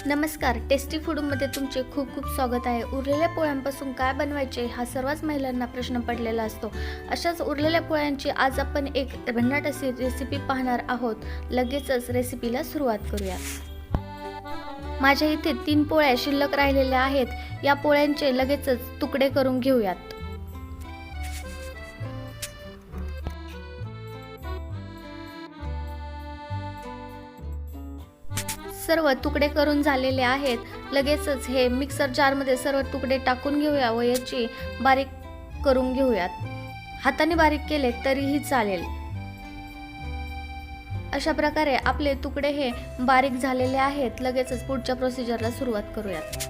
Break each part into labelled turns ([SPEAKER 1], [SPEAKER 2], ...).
[SPEAKER 1] नमस्कार, टेस्टी फूडमध्ये तुमचे खूप खूप स्वागत आहे. उरलेल्या पोळ्यांपासून काय बनवायचे हा सर्वच महिलांना प्रश्न पडलेला असतो. अशाच उरलेल्या पोळ्यांची आज आपण एक भन्नाट अशी रेसिपी पाहणार आहोत. लगेचच रेसिपीला सुरुवात करूया. माझ्या इथे 3 पोळ्या शिल्लक राहिलेल्या आहेत. या पोळ्यांचे लगेचच तुकडे करून घेऊयात. सर्व तुकडे करून झालेले आहेत. लगेचच हे मिक्सर जारमध्ये सर्व तुकडे टाकून घेऊया व याची बारीक करून घेऊयात. हाताने बारीक केले तरीही चालेल. अशा प्रकारे आपले तुकडे हे बारीक झालेले आहेत. लगेचच पुढच्या प्रोसिजरला सुरुवात करूयात.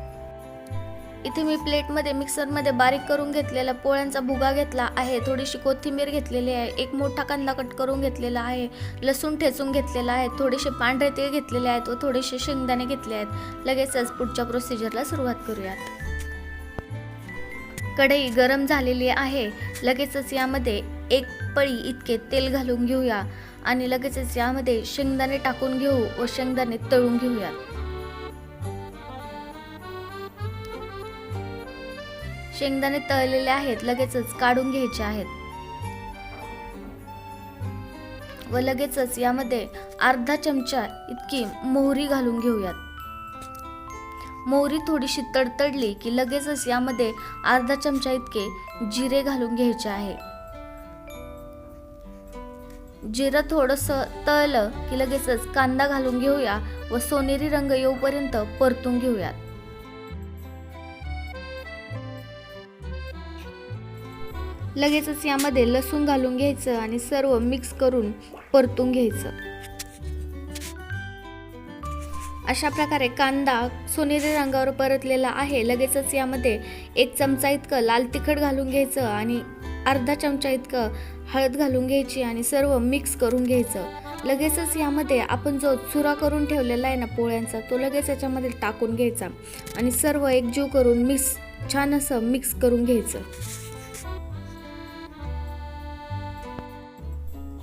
[SPEAKER 1] इथे मी प्लेटमध्ये मिक्सरमध्ये बारीक करून घेतलेला पोळ्यांचा भुगा घेतला आहे. थोडीशी कोथिंबीर घेतलेली आहे. एक मोठा कांदा कट करून घेतलेला आहे. लसूण ठेचून घेतलेला आहे. थोडेसे पांढरे तीळ घेतलेले आहेत व थोडेसे शेंगदाणे घेतले आहेत. लगेचच पुढच्या प्रोसिजरला सुरुवात करूयात. कढई गरम झालेली आहे. लगेचच यामध्ये 1 पळी इतके तेल घालून घेऊया आणि लगेचच यामध्ये शेंगदाणे टाकून घेऊ व शेंगदाणे तळून घेऊयात. शेंगदाणे तळलेले आहेत. लगेचच काढून घ्यायचे आहेत व लगेचच यामध्ये अर्धा चमचा इतकी मोहरी घालून घेऊयात. मोहरी थोडीशी तडतडली की लगेचच यामध्ये अर्धा चमचा इतके जिरे घालून घ्यायचे आहे. जिरं थोडंसं तळलं की लगेचच कांदा घालून घेऊया व सोनेरी रंग येऊपर्यंत परतून घेऊयात. लगेचच यामध्ये लसूण घालून घ्यायचं आणि सर्व मिक्स करून परतून घ्यायचं. अशा प्रकारे कांदा सोनेरी रंगावर परतलेला आहे. लगेचच यामध्ये 1 चमचा इतकं लाल तिखट घालून घ्यायचं आणि अर्धा चमचा इतकं हळद घालून घ्यायची आणि सर्व मिक्स करून घ्यायचं. लगेचच यामध्ये आपण जो चुरा करून ठेवलेला आहे ना पोळ्यांचा, तो लगेच याच्यामध्ये टाकून घ्यायचा आणि सर्व एकजीव करून छान असं मिक्स करून घ्यायचं.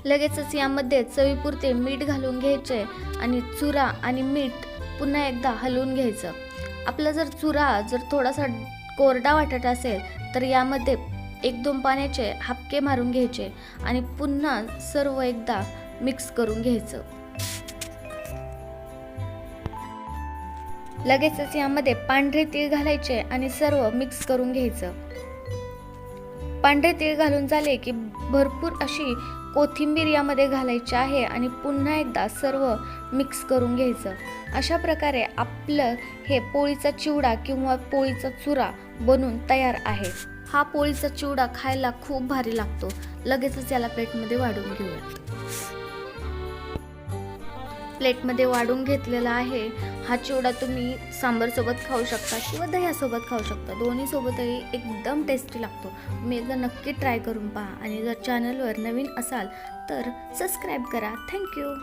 [SPEAKER 1] लगेचच यामध्ये चवीपुरते मीठ घालून घ्यायचे आणि चुरा आणि मीठ पुन्हा एकदा हलवून घ्यायचं. आपला जर चुरा थोडासा कोरडा वाटत असेल तर यामध्ये 1-2 पाण्याचे हापके मारून घ्यायचे आणि पुन्हा सर्व एकदा मिक्स करून घ्यायचं. लगेचच यामध्ये पांढरे तीळ घालायचे आणि सर्व मिक्स करून घ्यायचं. पांढरे तीळ घालून झाले की भरपूर अशी कोथिंबीर यामध्ये घालायची आहे आणि पुन्हा एकदा सर्व मिक्स करून घ्यायचं. अशा प्रकारे आपलं हे पोळीचा चिवडा किंवा पोळीचा चुरा बनून तयार आहे. हा पोळीचा चिवडा खायला खूप भारी लागतो. लगेचच याला प्लेटमध्ये वाढून घेऊया. प्लेटमध्ये वाढून घेतलेला आहे. हा चिवडा तुम्ही सांबारसोबत खाऊ शकता किंवा दह्यासोबत खाऊ शकता. दोन्ही सोबतही एकदम टेस्टी लागतो. तुम्ही एकदा नक्की ट्राय करून पहा आणि जर चॅनलवर नवीन असाल तर सबस्क्राईब करा. थँक्यू.